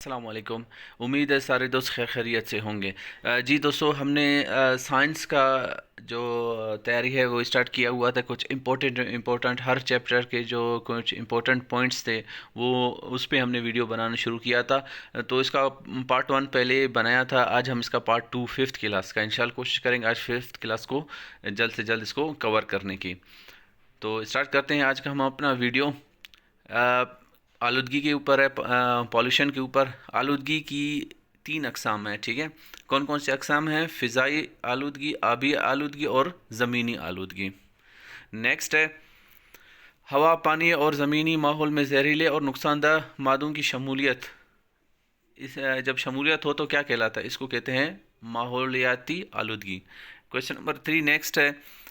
अस्सलाम वालेकुम। उम्मीद है सारे दोस्त खैर खैरियत से होंगे। जी दोस्तों, हमने साइंस का जो तैयारी है वो स्टार्ट किया हुआ था। कुछ इम्पोर्टेंट हर चैप्टर के जो कुछ इम्पोर्टेंट पॉइंट्स थे वो उस पे हमने वीडियो बनाना शुरू किया था। तो इसका पार्ट वन पहले बनाया था। आज हम इसका पार्ट टू फिफ्थ क्लास का इंशाल्लाह कोशिश करेंगे आज फिफ्थ क्लास को जल्द से जल्द इसको कवर करने की। तो स्टार्ट करते हैं आज का हम अपना वीडियो। आलूदगी के ऊपर है, पॉल्यूशन के ऊपर। आलूदगी की तीन अकसाम है, ठीक है। कौन कौन से अकसाम हैं? फ़िज़ाई आलूदगी, आबी आलूदगी और ज़मीनी आलूदगी। नेक्स्ट है हवा, पानी और ज़मीनी माहौल में जहरीले और नुकसानदह मादों की शमूलियत। जब शमूलियत हो तो क्या कहलाता है? इसको कहते हैं माहौलियाती आलूदगी। क्वेश्चन नंबर थ्री नेक्स्ट है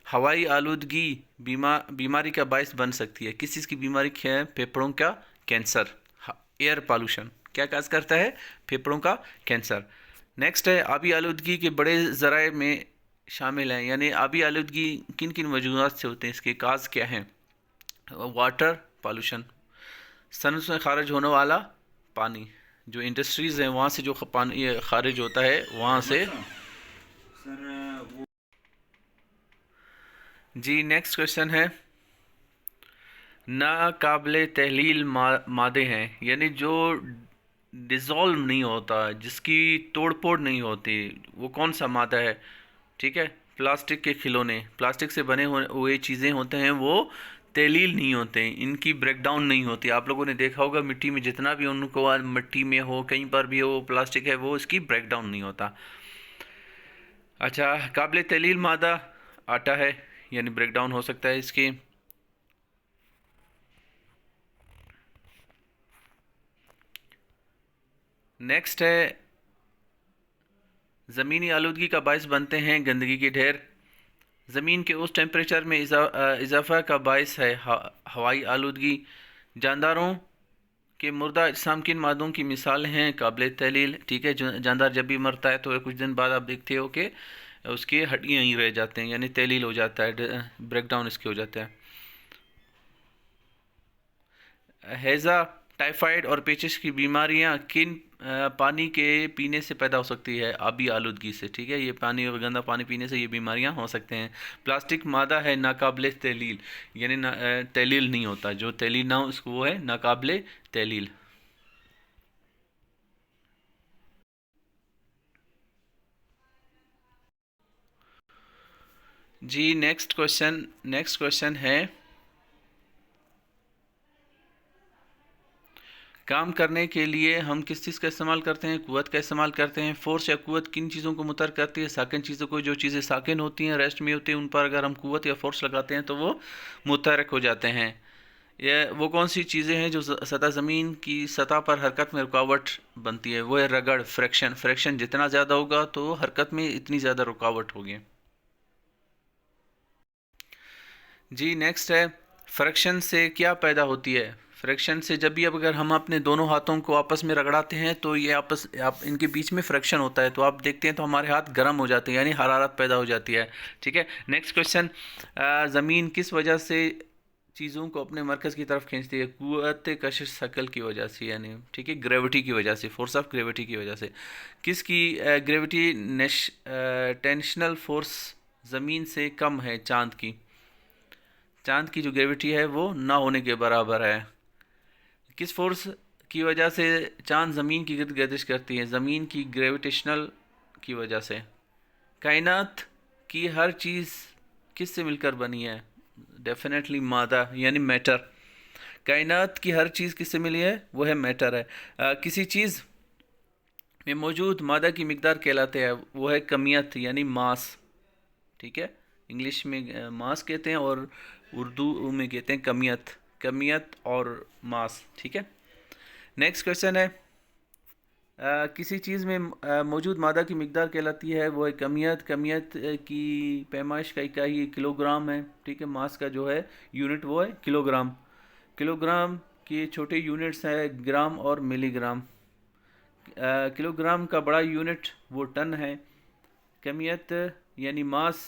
हवाई आलूदगी बीमारी का बायस बन सकती है। किस चीज़ की बीमारी है? फेफड़ों का कैंसर। एयर पॉल्यूशन क्या काज करता है? फेफड़ों का कैंसर। नेक्स्ट है आबी आलूदगी के बड़े ज़राए में शामिल हैं, यानी आबी आलूदगी किन किन वजूहत से होते हैं, इसके काज क्या हैं? वाटर पॉल्यूशन, सन से खारिज होने वाला पानी, जो इंडस्ट्रीज़ हैं वहाँ से जो पानी ये खारिज होता है वहाँ से। जी नेक्स्ट क्वेश्चन है नाकाबिले तहलील मादे हैं, यानी जो डिज़ोल्व नहीं होता, जिसकी तोड़ फोड़ नहीं होती, वो कौन सा मादा है? ठीक है, प्लास्टिक के खिलौने, प्लास्टिक से बने हुए चीज़ें होते हैं वो तहलील नहीं होते हैं, इनकी ब्रेकडाउन नहीं होती। आप लोगों ने देखा होगा मिट्टी में जितना भी उनको मिट्टी में हो कहीं पर भी हो प्लास्टिक है वो इसकी ब्रेकडाउन नहीं होता। अच्छा, काबिल तहलील मादा आटा है, यानी ब्रेकडाउन हो सकता है इसकी। नेक्स्ट है ज़मीनी आलूदगी का बायस बनते हैं गंदगी के ढेर। ज़मीन के उस टेम्परेचर में इजाफा का बायस है हवाई आलूदगी। जानदारों के मुर्दा अजसाम किन मादों की मिसाल हैं काबिल तहलील? ठीक है, जानदार जब भी मरता है तो कुछ दिन बाद आप देखते हो कि उसकी हड्डियाँ ही रह जाते हैं, यानी तहलील हो जाता है, ब्रेकडाउन इसके हो जाता है। हैज़ा, टाइफाइड और पेचिश की बीमारियां किन पानी के पीने से पैदा हो सकती है? आबी आलूदगी से, ठीक है। ये पानी, गंदा पानी पीने से ये बीमारियां हो सकते हैं। प्लास्टिक मादा है नाकाबिले तहलील, यानी तहलील नहीं होता, जो तहलील ना हो उसको वो है नाकाबिले तहलील। जी नेक्स्ट क्वेश्चन है काम करने के लिए हम किस चीज़ का इस्तेमाल करते हैं? कुव्वत का इस्तेमाल करते हैं। फोर्स या कुव्वत किन चीज़ों को मुतर करती है? साकिन चीज़ों को। जो चीज़ें साकिन होती हैं, रेस्ट में होती हैं, उन पर अगर हम कुव्वत या फोर्स लगाते हैं तो वो मुतहरक हो जाते हैं। यह वो कौन सी चीज़ें हैं जो सतह ज़मीन की सतह पर हरकत में रुकावट बनती है? वो है रगड़, फ्रैक्शन। फ्रैक्शन जितना ज़्यादा होगा तो हरकत में इतनी ज़्यादा रुकावट होगी। जी नेक्स्ट है फ्रैक्शन से क्या पैदा होती है? फ्रैक्शन से जब भी अब अगर हम अपने दोनों हाथों को आपस में रगड़ाते हैं तो ये आपस आप इनके बीच में फ्रैक्शन होता है, तो आप देखते हैं तो हमारे हाथ गर्म हो जाते हैं, यानी हरारत पैदा हो जाती है। ठीक है, नेक्स्ट क्वेश्चन ज़मीन किस वजह से चीज़ों को अपने मरकज़ की तरफ खींचती है? कुव्वत कशिश शकल की वजह से, यानी ठीक है ग्रेविटी की वजह से, फोर्स ऑफ ग्रेविटी की वजह से। किसकी ग्रेविटी टेंशनल फोर्स ज़मीन से कम है? चांद की। चांद की जो ग्रेविटी है वो ना होने के बराबर है। किस फोर्स की वजह से चांद ज़मीन की गिर्द गर्दिश करती है? ज़मीन की ग्रेविटेशनल की वजह से। कायनात की हर चीज़ किस से मिलकर बनी है? डेफिनेटली मादा, यानी मैटर। कायनात की हर चीज़ किससे मिली है? वो है मैटर है। किसी चीज़ में मौजूद मादा की मिकदार कहलाते हैं, वो है कमियत, यानी मास। ठीक है, इंग्लिश में मास कहते हैं और उर्दू में कहते हैं कमियत। कमियत और मास, ठीक है। नेक्स्ट क्वेश्चन है किसी चीज़ में मौजूद मादा की मिकदार कहलाती है, वो है कमियत। कमियत की पैमाइश का इकाई किलोग्राम है, ठीक है। मास का जो है यूनिट वो है किलोग्राम। किलोग्राम के छोटे यूनिट्स हैं ग्राम और मिलीग्राम। किलोग्राम का बड़ा यूनिट वो टन है। कमियत यानी मास,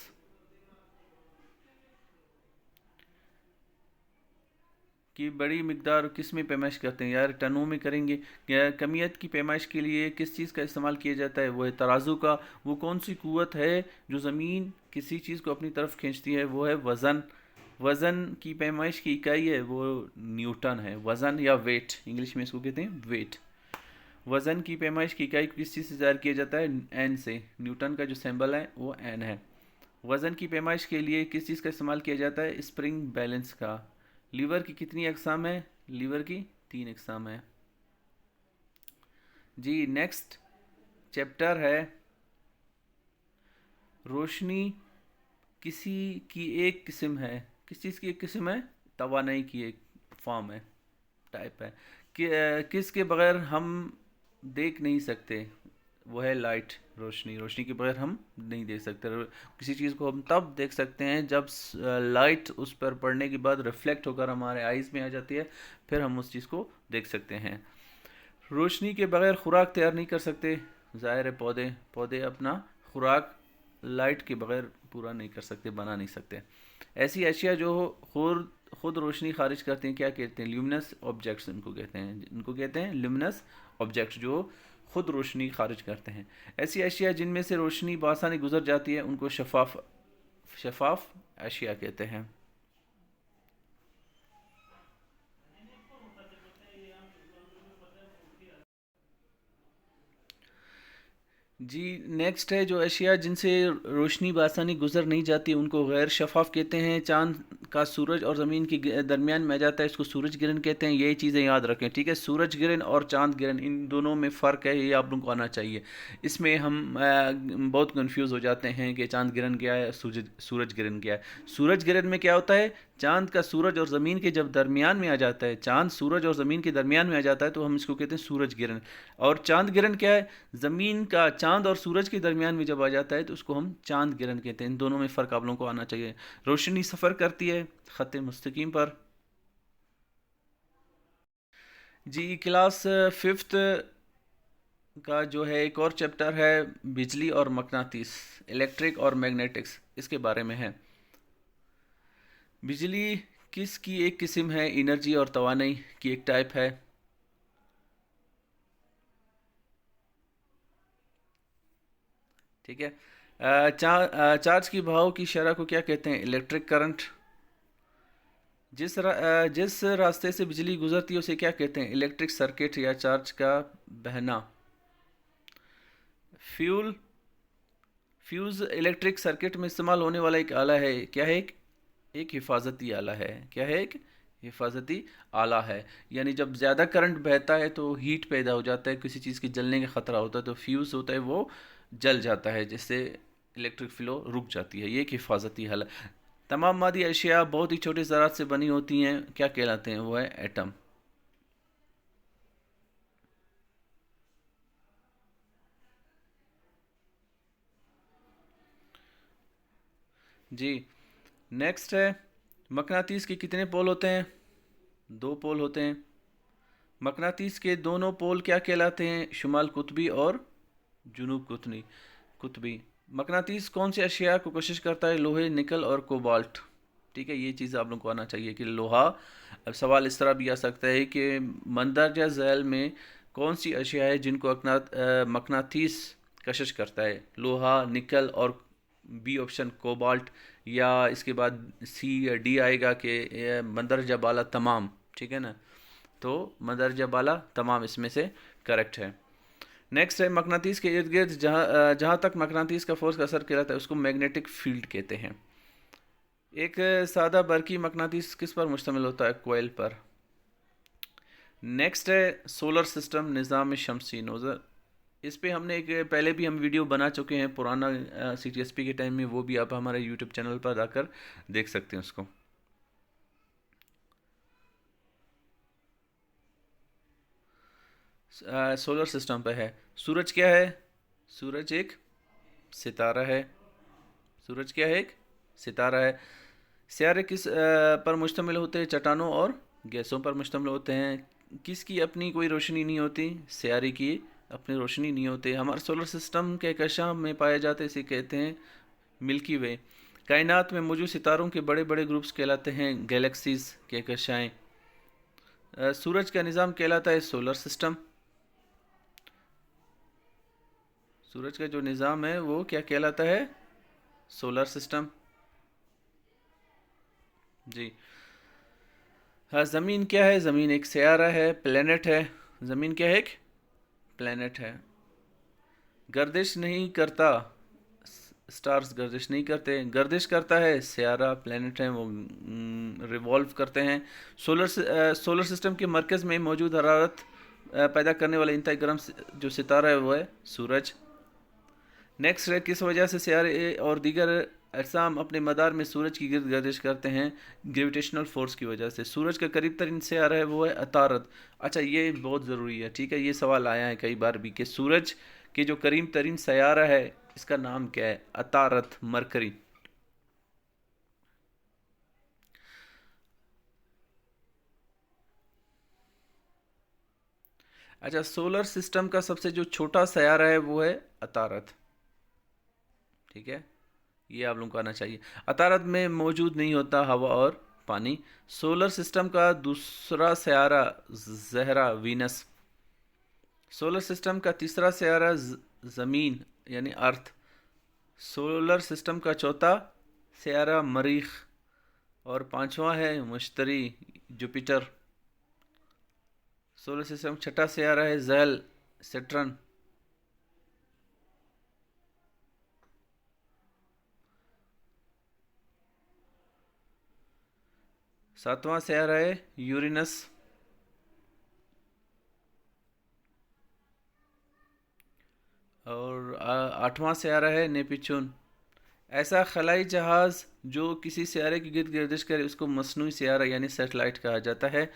की बड़ी मिकदार किस में पैमाइश करते हैं यार? टनों में करेंगे। या कमियत की पैमाइश के लिए किस चीज़ का इस्तेमाल किया जाता है? वो है तराजू का। वो कौन सी क़ुव्वत है जो ज़मीन किसी चीज़ को अपनी तरफ खींचती है? वो है वज़न। वज़न की पैमाइश की इकाई है वो न्यूटन है। वज़न या वेट, इंग्लिश में इसको कहते हैं वेट। वज़न की पैमाइश की इकाई किस चीज़ से ज़ाहिर किया जाता है? एन से। न्यूटन का जो सिंबल है वो एन है। वज़न की पैमाइश के लिए किस चीज़ का इस्तेमाल किया जाता है? स्प्रिंग बैलेंस का। लीवर की कितनी अक़साम है? लीवर की 3 अक़साम है जी। नेक्स्ट चैप्टर है रोशनी किसी की एक किस्म है। किस चीज़ की एक किस्म है? तवानाई की एक फॉर्म है, टाइप है कि किसके बगैर हम देख नहीं सकते? वो है लाइट, रोशनी। रोशनी के बगैर हम नहीं देख सकते। किसी चीज़ को हम तब देख सकते हैं जब लाइट उस पर पड़ने के बाद रिफ्लेक्ट होकर हमारे आइज़ में आ जाती है, फिर हम उस चीज़ को देख सकते हैं। रोशनी के बगैर खुराक तैयार नहीं कर सकते, ज़ाहिर है। पौधे अपना खुराक लाइट के बगैर पूरा नहीं कर सकते, बना नहीं सकते। ऐसी अशिया जो खुद रोशनी खारिज करते हैं, क्या कहते हैं? ल्यूमिनस ऑब्जेक्ट्स इनको कहते हैं। इनको कहते हैं ल्यूमिनस ऑब्जेक्ट्स, जो खुद रोशनी खारिज करते हैं। ऐसी अशिया जिनमें से रोशनी बआसानी गुजर जाती है उनको शफाफ अशिया कहते हैं। जी नेक्स्ट है जो अशिया जिनसे रोशनी बआसानी गुजर नहीं जाती उनको गैर शफाफ कहते हैं। चांद का सूरज और ज़मीन के दरमियान में आ जाता है, इसको सूरज गिरन कहते हैं। यही चीज़ें याद रखें, ठीक है। सूरज गिरन और चांद गिरन, इन दोनों में फ़र्क है, ये आप लोगों को आना चाहिए। इसमें हम बहुत कंफ्यूज हो जाते हैं कि चांद गिरन क्या है, सूरज गिरन क्या है। सूरज गिरन में क्या होता है? चांद का सूरज और ज़मीन के जब दरमियान में आ जाता है, चांद सूरज और ज़मीन के दरमियान में आ जाता है तो हम इसको कहते हैं सूरज गिरन। और चांद गिरन क्या है? ज़मीन का चांद और सूरज के दरमियान में जब आ जाता है तो उसको हम चांद गिरन कहते हैं। इन दोनों में फ़र्क आप लोगों को आना चाहिए। रोशनी सफ़र करती है ख़त्ते मुस्तकीम पर। जी क्लास 5th का जो है एक और चैप्टर है बिजली और मकनातीस, इलेक्ट्रिक और मैग्नेटिक्स, इसके बारे में है। बिजली किस की एक किस्म है? एनर्जी और तवानाई की एक टाइप है। ठीक है। चार्ज की बहाव की शरह को क्या कहते हैं? Electric current. जिस रास्ते से बिजली गुजरती है उसे क्या कहते हैं? इलेक्ट्रिक सर्किट या चार्ज का बहना। फ्यूज़ इलेक्ट्रिक सर्किट में इस्तेमाल होने वाला एक आला है। क्या है? एक हिफाजती आला है। क्या है? एक हिफाजती आला है। यानी जब ज़्यादा करंट बहता है तो हीट पैदा हो जाता है, किसी चीज़ के जलने का ख़तरा होता है, तो फ्यूज़ होता है वो जल जाता है, जिससे इलेक्ट्रिक फ्लो रुक जाती है। ये एक हिफाजती आला। तमाम मादी अशिया बहुत ही छोटे ज़रात से बनी होती हैं, क्या कहलाते हैं? वो है एटम। जी नेक्स्ट है मकनातीस के कितने पोल होते हैं? 2 पोल होते हैं। मकनातीस के दोनों पोल क्या कहलाते हैं? शुमाल कुतबी और जुनूब कुतबी। मकनातीस कौन से अशिया को कोशिश करता है? लोहे, निकल और कोबाल्ट। ठीक है, ये चीज़ आप लोग को आना चाहिए कि लोहा। अब सवाल इस तरह भी आ सकता है कि मंदरजा झैल में कौन सी अशिया है जिनको मकनातीस कशिश करता है? लोहा, निकल और बी ऑप्शन कोबाल्ट, या इसके बाद सी या डी आएगा कि मंदरजा बाला तमाम। ठीक है ना, तो मंदरजा बाला तमाम इसमें से करेक्ट है। नेक्स्ट है मकनातीस के इर्द गिर्द जहाँ तक मकनातीस का फोर्स का असर कहलाता है उसको मैग्नेटिक फील्ड कहते हैं। एक सादा बरकी मकनातीस किस पर मुश्तमिल होता है? कोयल पर। नेक्स्ट है सोलर सिस्टम, निज़ाम शमसी नोज़र। इस पे हमने एक पहले भी हम वीडियो बना चुके हैं पुराना CTSP के टाइम में, वो भी आप हमारे YouTube चैनल पर जाकर देख सकते हैं उसको। सोलर सिस्टम पे है। सूरज क्या है? सूरज एक सितारा है। सूरज क्या है? एक सितारा है। सियारे किस पर मुश्तमिल होते हैं? चट्टानों और गैसों पर मुश्तमिल होते हैं। किसकी अपनी कोई रोशनी नहीं होती? सियारे की अपनी रोशनी नहीं होती। हमारे सोलर सिस्टम के कहकशां में पाए जाते इसे कहते हैं मिल्की वे। कायनात में मौजूद सितारों के बड़े बड़े ग्रुप्स कहलाते हैं गैलेक्सीज, कहकशाएँ। सूरज का निज़ाम कहलाता है सोलर सिस्टम। सूरज का जो निज़ाम है वो क्या कहलाता है? Solar system. जी। हाँ, ज़मीन क्या है? ज़मीन एक सयारा है, प्लेनेट है। ज़मीन क्या है? एक प्लेनेट है। गर्दिश नहीं करता, स्टार्स गर्दिश नहीं करते, गर्दिश करता है सयारा, प्लेनेट है वो, रिवॉल्व करते हैं। सोलर सिस्टम के मरकज़ में मौजूद हरारत पैदा करने वाला इंतहाई गर्म जो सितारा है वो है सूरज। नेक्स्ट है, किस वजह से सियारे और दीगर अजसाम अपने मदार में सूरज की गिर्द गर्दिश करते हैं? ग्रेविटेशनल फोर्स की वजह से। सूरज का करीब तरीन सियारा है वो है अतारत। अच्छा, ये बहुत ज़रूरी है, ठीक है, ये सवाल आया है कई बार भी कि सूरज के जो करीब तरीन सियारा है इसका नाम क्या है? अतारत, मरकरी। अच्छा, सोलर सिस्टम का सबसे जो छोटा सियारा है वो है अतारत, ठीक है, ये आप लोगों को आना चाहिए। अतारत में मौजूद नहीं होता हवा और पानी। सोलर सिस्टम का दूसरा सियारा ज़हरा, वीनस। सोलर सिस्टम का तीसरा सियारा ज़मीन यानी अर्थ। सोलर सिस्टम का चौथा सियारा मरीख और पांचवा है मुश्तरी, जुपिटर। सोलर सिस्टम छठा सियारा है ज़ैल, सेट्रन। सातवां सियारा है यूरेनस। और आठवां सियारा है नेपच्यून। ऐसा खलाई जहाज़ जो किसी सियारे की गिर्द गर्दिश करे उसको मसनूई सियारा यानी सैटेलाइट कहा जाता है।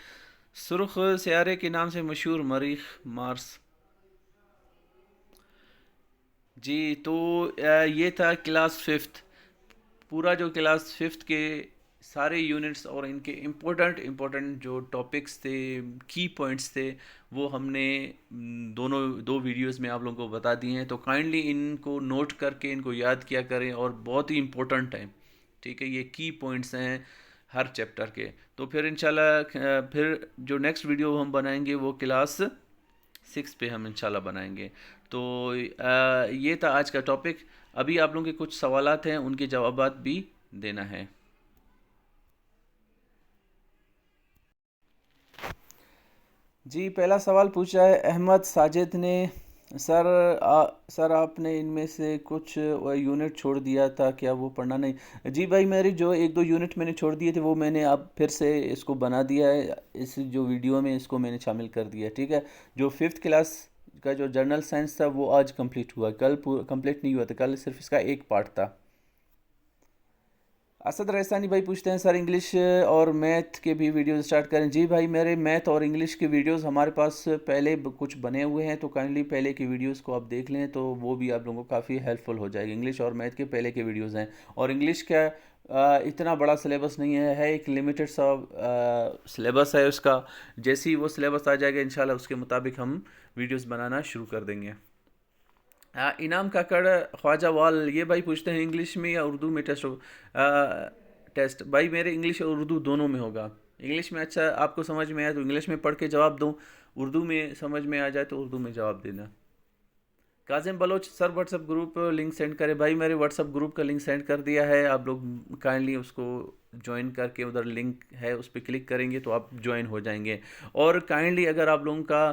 सुर्ख सियारे के नाम से मशहूर मरीख, मार्स। जी, तो ये था क्लास फिफ्थ। पूरा जो क्लास फिफ्थ के सारे यूनिट्स और इनके इम्पोर्टेंट इम्पोर्टेंट जो टॉपिक्स थे, की पॉइंट्स थे, वो हमने दोनों दो वीडियोस में आप लोगों को बता दिए हैं। तो काइंडली इनको नोट करके इनको याद किया करें और बहुत ही इम्पोर्टेंट है, ठीक है, ये की पॉइंट्स हैं हर चैप्टर के। तो फिर इंशाल्लाह फिर जो नेक्स्ट वीडियो हम बनाएंगे वो क्लास सिक्स पे हम इंशाल्लाह बनाएंगे। तो ये था आज का टॉपिक। अभी आप लोगों के कुछ सवालात हैं, उनके जवाबात भी देना है। जी, पहला सवाल पूछा है अहमद साजिद ने, सर सर आपने इनमें से कुछ यूनिट छोड़ दिया था, क्या वो पढ़ना नहीं? जी भाई, मेरी जो एक दो यूनिट मैंने छोड़ दिए थे वो मैंने अब फिर से इसको बना दिया है, इस जो वीडियो में इसको मैंने शामिल कर दिया है, ठीक है। जो फिफ्थ क्लास का जो जनरल साइंस था वो आज कंप्लीट हुआ, कल कंप्लीट नहीं हुआ था, कल सिर्फ इसका एक पार्ट था। असद रईसानी भाई पूछते हैं सर इंग्लिश और मैथ के भी वीडियोस स्टार्ट करें? जी भाई, मेरे मैथ और इंग्लिश के वीडियोस हमारे पास पहले कुछ बने हुए हैं, तो काइंडली पहले के वीडियोस को आप देख लें, तो वो भी आप लोगों को काफ़ी हेल्पफुल हो जाएगी। इंग्लिश और मैथ के पहले के वीडियोस हैं। और इंग्लिश का इतना बड़ा सिलेबस नहीं है एक लिमिटेड सा सिलेबस है उसका। जैसे ही वो सिलेबस आ जाएगा इंशाल्लाह उसके मुताबिक हम वीडियोस बनाना शुरू कर देंगे। इनाम काकड़ ख्वाजा वाल ये भाई पूछते हैं इंग्लिश में या उर्दू में टेस्ट हो? टेस्ट भाई मेरे इंग्लिश और उर्दू दोनों में होगा। इंग्लिश में अच्छा आपको समझ में आए तो इंग्लिश में पढ़ के जवाब दूँ, उर्दू में समझ में आ जाए तो उर्दू में जवाब देना। Kazim Baloch sir WhatsApp group link send करें? भाई मेरे व्हाट्सअप ग्रुप का लिंक सेंड कर दिया है, आप लोग काइंडली उसको ज्वाइन करके उधर लिंक है उस पर क्लिक करेंगे तो आप ज्वाइन हो जाएंगे। और काइंडली अगर आप लोगों का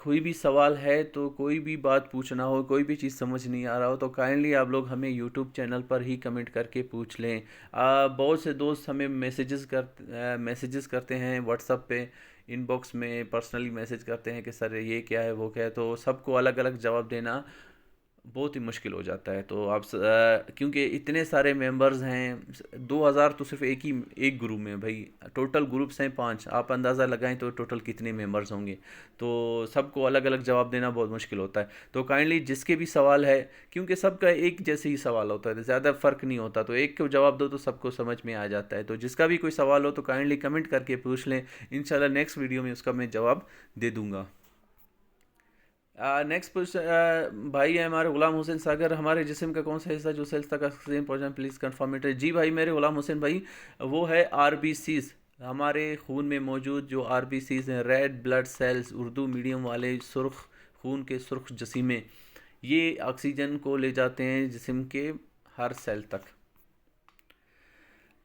कोई भी सवाल है, तो कोई भी बात पूछना हो, कोई भी चीज़ समझ नहीं आ रहा हो, तो काइंडली आप लोग हमें यूट्यूब चैनल पर ही कमेंट करके पूछ लें। बहुत से दोस्त हमें मैसेजेस करते हैं व्हाट्सअप पे, इनबॉक्स में पर्सनली मैसेज करते हैं कि सर ये क्या है वो क्या है, तो सबको अलग अलग जवाब देना बहुत ही मुश्किल हो जाता है। तो आप क्योंकि इतने सारे मेंबर्स हैं, 2000 तो सिर्फ एक ग्रुप में भाई, टोटल ग्रुप्स हैं 5, आप अंदाज़ा लगाएं तो टोटल कितने मेंबर्स होंगे, तो सबको अलग अलग जवाब देना बहुत मुश्किल होता है। तो काइंडली जिसके भी सवाल है, क्योंकि सबका एक जैसे ही सवाल होता है, ज़्यादा फ़र्क नहीं होता, तो एक को जवाब दो तो सबको समझ में आ जाता है। तो जिसका भी कोई सवाल हो तो काइंडली कमेंट करके पूछ लें, इंशाल्लाह नेक्स्ट वीडियो में उसका मैं जवाब दे दूँगा। नेक्स्ट भाई है हमारे गुलाम हुसैन सागर, हमारे जिस्म का कौन सा हिस्सा जो सेल्स तक ऑक्सीजन पहुंचाएं, प्लीज़ कंफर्म इट। जी भाई मेरे गुलाम हुसैन भाई, वो है आरबीसीज, हमारे खून में मौजूद जो आरबीसीज हैं, red blood cells, Urdu medium वाले सुर्ख खून के सुर्ख जसीमे, ये ऑक्सीजन को ले जाते हैं जिस्म के हर सेल तक।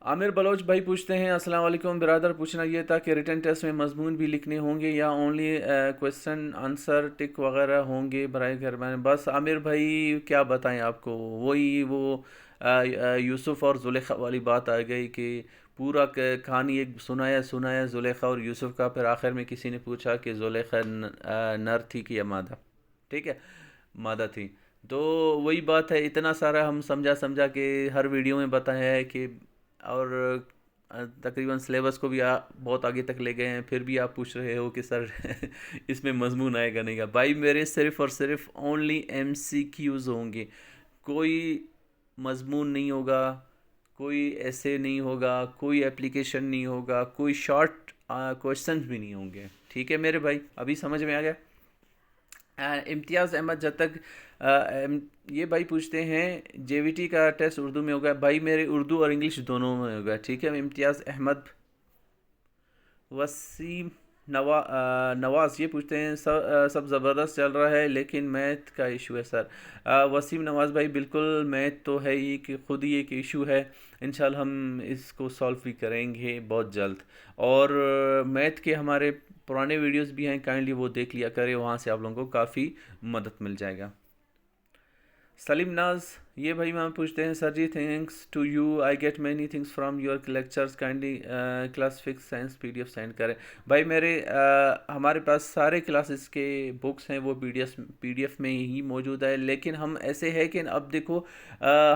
आमिर बलोच भाई पूछते हैं, अस्सलाम वालेकुम बिरादर, पूछना ये था कि रिटन टेस्ट में मजमून भी लिखने होंगे या ओनली क्वेश्चन आंसर टिक वगैरह होंगे? बराए मेहरबानी। बस आमिर भाई क्या बताएं आपको, वही वो यूसुफ और जुलेखा वाली बात आ गई कि पूरा कहानी एक सुनाया सुनाया जुलेखा और यूसुफ का, फिर आखिर में किसी ने पूछा कि जुलेखा नर थी कि या मादा। ठीक है, मादा थी। तो वही बात है, इतना सारा हम समझा समझा के हर वीडियो में बताया है कि, और तकरीबन सिलेबस को भी बहुत आगे तक ले गए हैं, फिर भी आप पूछ रहे हो कि सर इसमें मजमून आएगा नहीं का। भाई मेरे सिर्फ़ और सिर्फ ओनली MCQs होंगे, कोई मजमून नहीं होगा, कोई ऐसे नहीं होगा, कोई एप्लीकेशन नहीं होगा, कोई शॉर्ट क्वेश्चंस भी नहीं होंगे। ठीक है मेरे भाई, अभी समझ में आ गया? इम्तियाज़ अहमद जब तक ये भाई पूछते हैं JVT का टेस्ट उर्दू में होगा? भाई मेरे उर्दू और इंग्लिश दोनों में होगा। ठीक है, इम्तियाज़ अहमद। वसीम नवाज़ ये पूछते हैं, सब ज़बरदस्त चल रहा है लेकिन मैथ का इशू है सर। वसीम नवाज़ भाई बिल्कुल, मैथ तो है ही कि खुद ही एक इशू है, इंशाल्लाह हम इसको सॉल्व भी करेंगे बहुत जल्द। और मैथ के हमारे पुराने वीडियोस भी हैं, काइंडली वो देख लिया करें, वहाँ से आप लोगों को काफ़ी मदद मिल जाएगा। सलीम नाज ये भाई मैम पूछते हैं, sir ji thanks to you I get many things from your lectures, kindly class six science PDF send करें। भाई मेरे हमारे पास सारे क्लासेस के बुक्स हैं, वो PDF में ही मौजूद है, लेकिन हम ऐसे है कि अब देखो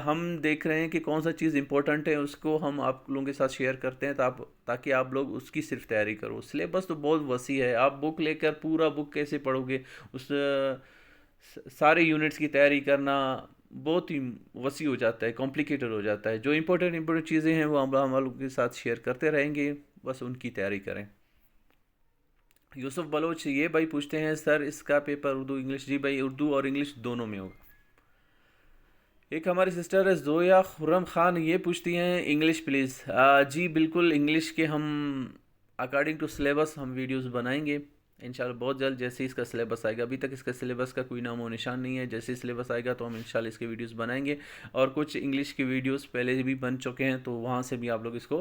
हम देख रहे हैं कि कौन सा चीज़ इंपॉर्टेंट है, उसको हम आप लोगों के साथ शेयर करते हैं ताकि आप लोग उसकी सिर्फ तैयारी करो। सिलेबस तो बहुत वसी है, आप बुक लेकर पूरा बुक कैसे पढ़ोगे? उस सारे यूनिट्स की तैयारी करना बहुत ही वसी हो जाता है, कॉम्प्लिकेटेड हो जाता है। जो इंपॉर्टेंट चीज़ें हैं वो हम लोगों के साथ शेयर करते रहेंगे, बस उनकी तैयारी करें। यूसुफ बलोच ये भाई पूछते हैं, सर इसका पेपर उर्दू इंग्लिश? जी भाई, उर्दू और इंग्लिश दोनों में होगा। एक हमारी सिस्टर है जोया खुर्रम खान, ये पूछती हैं इंग्लिश प्लीज़। जी बिल्कुल, इंग्लिश के हम अकॉर्डिंग टू सिलेबस हम वीडियोस बनाएंगे इंशाल्लाह बहुत जल्द, जैसे इसका सिलेबस आएगा। अभी तक इसका सिलेबस का कोई नामो निशान नहीं है, जैसे सिलेबस आएगा तो हम इंशाल्लाह इसके वीडियोस बनाएंगे। और कुछ इंग्लिश के वीडियोस पहले भी बन चुके हैं, तो वहाँ से भी आप लोग इसको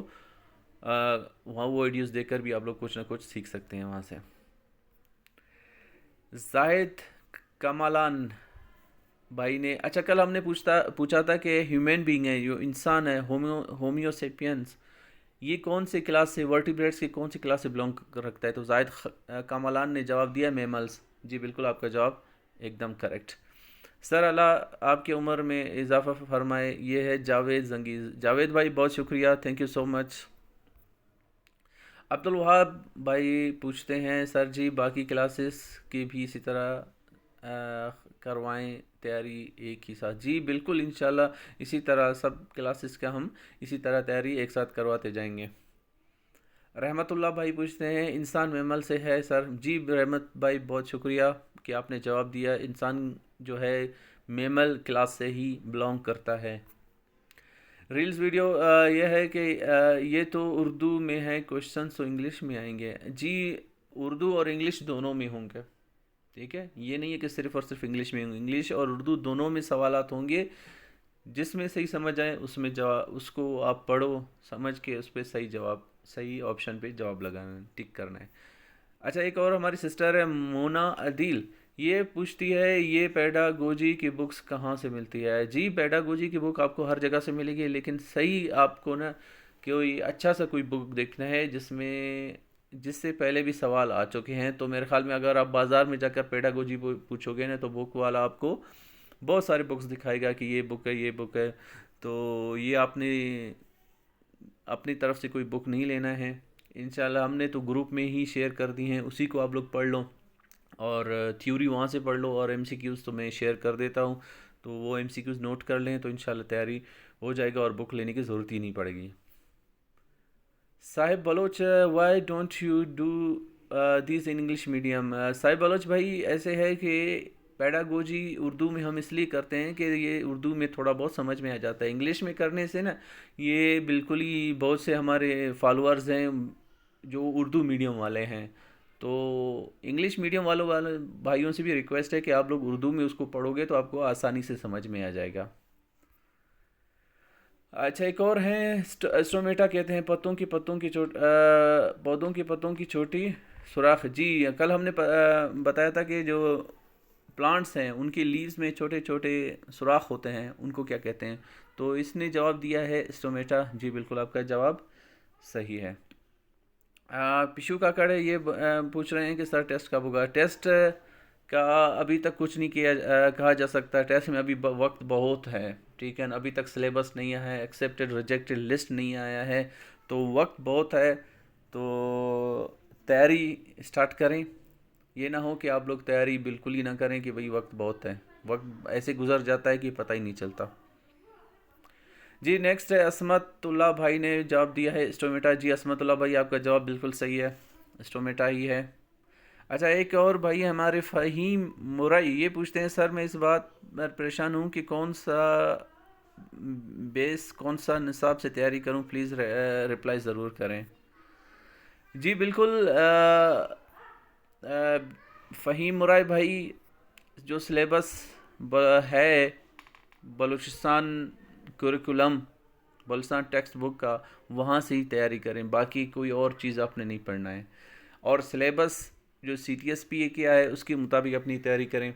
वहाँ वो वीडियोस देखकर भी आप लोग कुछ ना कुछ सीख सकते हैं वहाँ से। जाहिद कमालान भाई ने, अच्छा कल हमने पूछा था कि ह्यूमन बीइंग है, जो इंसान है, होमियोसेपियंस, ये कौन से क्लास से, वर्टिब्रेट्स की कौन सी क्लास से बिलोंग रखता है? तो जाहिद कमालान ने जवाब दिया मेमल्स। जी बिल्कुल, आपका जवाब एकदम करेक्ट। सर अल्लाह आपकी उम्र में इजाफा फरमाए, ये है जावेद जंगीज़। जावेद भाई बहुत शुक्रिया, thank you so much. Abdul Wahab भाई पूछते हैं, सर जी बाकी क्लासेस की भी इसी तरह करवाएं तैयारी एक ही साथ? जी बिल्कुल, इंशाल्लाह इसी तरह सब क्लासेस का हम इसी तरह तैयारी एक साथ करवाते जाएंगे। रहमतुल्लाह भाई पूछते हैं, इंसान मैमल से है सर? जी रहमत भाई बहुत शुक्रिया कि आपने जवाब दिया, इंसान जो है मैमल क्लास से ही बिलोंग करता है। रील्स वीडियो ये है कि ये तो उर्दू में है, क्वेश्चन तो इंग्लिश में आएंगे? जी उर्दू और इंग्लिश दोनों में होंगे। ठीक है, ये नहीं है कि सिर्फ और सिर्फ इंग्लिश में होंगे, इंग्लिश और उर्दू दोनों में सवालात होंगे। जिसमें सही समझ आए उसमें जवाब, उसको आप पढ़ो, समझ के उस पर सही जवाब, सही ऑप्शन पे जवाब लगाना है, टिक करना है। अच्छा, एक और हमारी सिस्टर है मोना अदील, ये पूछती है, ये पेडागोजी की बुक्स कहाँ से मिलती है? जी पेडागोजी की बुक आपको हर जगह से मिलेगी, लेकिन सही आपको ना कोई अच्छा सा कोई बुक देखना है जिसमें जिससे पहले भी सवाल आ चुके हैं। तो मेरे ख्याल में अगर आप बाज़ार में जाकर पेडागोजी पूछोगे ना, तो बुक वाला आपको बहुत सारे बुक्स दिखाएगा कि ये बुक है, ये बुक है। तो ये आपने अपनी तरफ से कोई बुक नहीं लेना है, इंशाल्लाह हमने तो ग्रुप में ही शेयर कर दी हैं, उसी को आप लोग पढ़ लो और थ्योरी वहाँ से पढ़ लो, और MCQs तो मैं शेयर कर देता हूँ, तो वो MCQs नोट कर लें तो इंशाल्लाह तैयारी हो जाएगा और बुक लेने की ज़रूरत ही नहीं पड़ेगी। Sahib Baloch, why don't you do this in English medium? Sahib Baloch भाई ऐसे है कि पेडागोजी उर्दू में हम इसलिए करते हैं कि ये उर्दू में थोड़ा बहुत समझ में आ जाता है, इंग्लिश में करने से ना ये बिल्कुल ही, बहुत से हमारे फॉलोअर्स हैं जो उर्दू मीडियम वाले हैं। तो इंग्लिश मीडियम वाले भाइयों से भी रिक्वेस्ट है कि आप लोग उर्दू में उसको पढ़ोगे तो आपको आसानी से समझ में आ जाएगा। अच्छा, एक और है स्टोमेटा, कहते हैं पौधों की पत्तों की छोटी सुराख। जी, कल हमने बताया था कि जो प्लांट्स हैं उनकी लीव्स में छोटे छोटे सुराख होते हैं, उनको क्या कहते हैं। तो इसने जवाब दिया है स्टोमेटा। जी बिल्कुल, आपका जवाब सही है। पिशु काकड़ ये पूछ रहे हैं कि सर टेस्ट कब होगा। टेस्ट का अभी तक कुछ नहीं कहा जा सकता। टेस्ट में अभी वक्त बहुत है, ठीक है ना। अभी तक सिलेबस नहीं आया है, एक्सेप्टेड रिजेक्टेड लिस्ट नहीं आया है, तो वक्त बहुत है। तो तैयारी स्टार्ट करें। ये ना हो कि आप लोग तैयारी बिल्कुल ही ना करें कि भाई वक्त बहुत है। वक्त ऐसे गुजर जाता है कि पता ही नहीं चलता। जी नेक्स्ट है असमतुल्ला भाई ने जवाब दिया है स्टोमेटा। जी असमतुल्ला भाई, आपका जवाब बिल्कुल सही है, स्टोमेटा ही है। अच्छा, एक और भाई हमारे फ़हीम मुरई ये पूछते हैं, सर मैं इस बात पर परेशान हूँ कि कौन सा निसाब से तैयारी करूँ, प्लीज़ रिप्लाई ज़रूर करें। जी बिल्कुल, फ़हीम मुराई भाई, जो सिलेबस है Balochistan curriculum, Balochistan text book का, वहाँ से ही तैयारी करें। बाकी कोई और चीज़ आपने नहीं पढ़ना है। और सिलेबस जो CTSP किया है उसके मुताबिक अपनी तैयारी करें,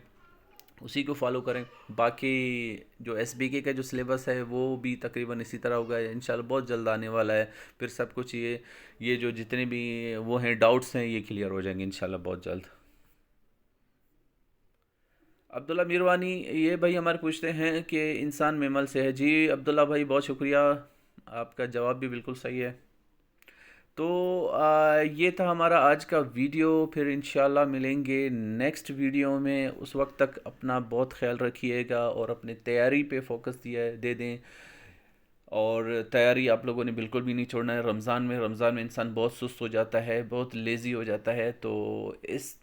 उसी को फॉलो करें। बाकी जो SBK का जो सिलेबस है वो भी तकरीबन इसी तरह होगा, इंशाल्लाह बहुत जल्द आने वाला है। फिर सब कुछ ये जो जितने भी वो हैं डाउट्स हैं ये क्लियर हो जाएंगे इंशाल्लाह बहुत जल्द। अब्दुल्ला मीरवानी ये भाई हमारे पूछते हैं कि इंसान मैमल से है। जी अब्दुल्ला भाई, बहुत शुक्रिया, आपका जवाब भी बिल्कुल सही है। तो ये था हमारा आज का वीडियो। फिर इंशाल्लाह मिलेंगे नेक्स्ट वीडियो में। उस वक्त तक अपना बहुत ख्याल रखिएगा और अपने तैयारी पे फोकस दे दें। और तैयारी आप लोगों ने बिल्कुल भी नहीं छोड़ना है। रमज़ान में इंसान बहुत सुस्त हो जाता है, बहुत लेज़ी हो जाता है। तो इस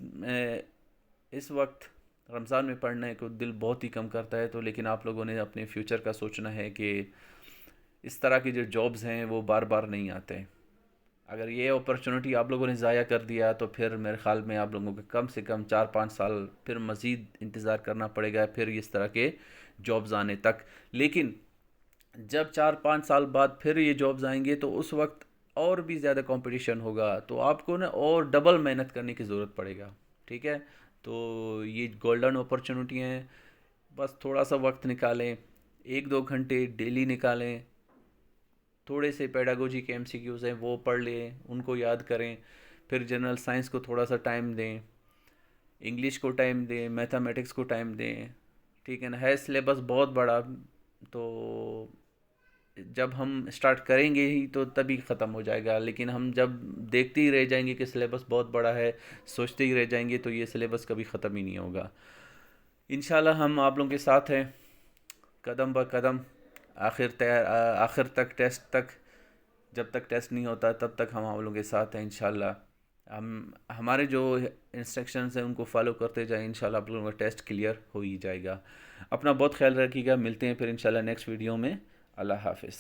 वक्त रमज़ान में पढ़ने को दिल बहुत ही कम करता है। तो लेकिन आप लोगों ने अपने फ्यूचर का सोचना है कि इस तरह की जो जॉब्स हैं वो बार बार नहीं आते। अगर ये अपॉर्चुनिटी आप लोगों ने ज़ाया कर दिया तो फिर मेरे ख़्याल में आप लोगों को कम से कम 4-5 साल फिर मज़ीद इंतज़ार करना पड़ेगा फिर इस तरह के जॉब्स आने तक। लेकिन जब 4-5 साल बाद फिर ये जॉब्स आएंगे तो उस वक्त और भी ज़्यादा कंपटीशन होगा, तो आपको ना और डबल मेहनत करने की ज़रूरत पड़ेगा, ठीक है। तो ये गोल्डन अपॉर्चुनिटी हैं, बस थोड़ा सा वक्त निकालें, 1-2 घंटे डेली निकालें, थोड़े से पेडागोजी के MCQs हैं वो पढ़ लें, उनको याद करें। फिर जनरल साइंस को थोड़ा सा टाइम दें, इंग्लिश को टाइम दें, मैथमेटिक्स को टाइम दें, ठीक है ना। है सिलेबस बहुत बड़ा, तो जब हम स्टार्ट करेंगे ही तो तभी ख़त्म हो जाएगा। लेकिन हम जब देखते ही रह जाएंगे कि सिलेबस बहुत बड़ा है, सोचते ही रह जाएंगे, तो ये सिलेबस कभी ख़त्म ही नहीं होगा। इंशाल्लाह हम आप लोगों के साथ हैं कदम ब कदम, आखिर तक, टेस्ट तक। जब तक टेस्ट नहीं होता तब तक हम लोगों के साथ हैं इंशाल्लाह। हम हमारे जो इंस्ट्रक्शंस हैं उनको फॉलो करते जाएं, इंशाल्लाह आप लोगों का टेस्ट क्लियर हो ही जाएगा। अपना बहुत ख्याल रखिएगा, मिलते हैं फिर इंशाल्लाह नेक्स्ट वीडियो में। अल्लाह हाफिज़।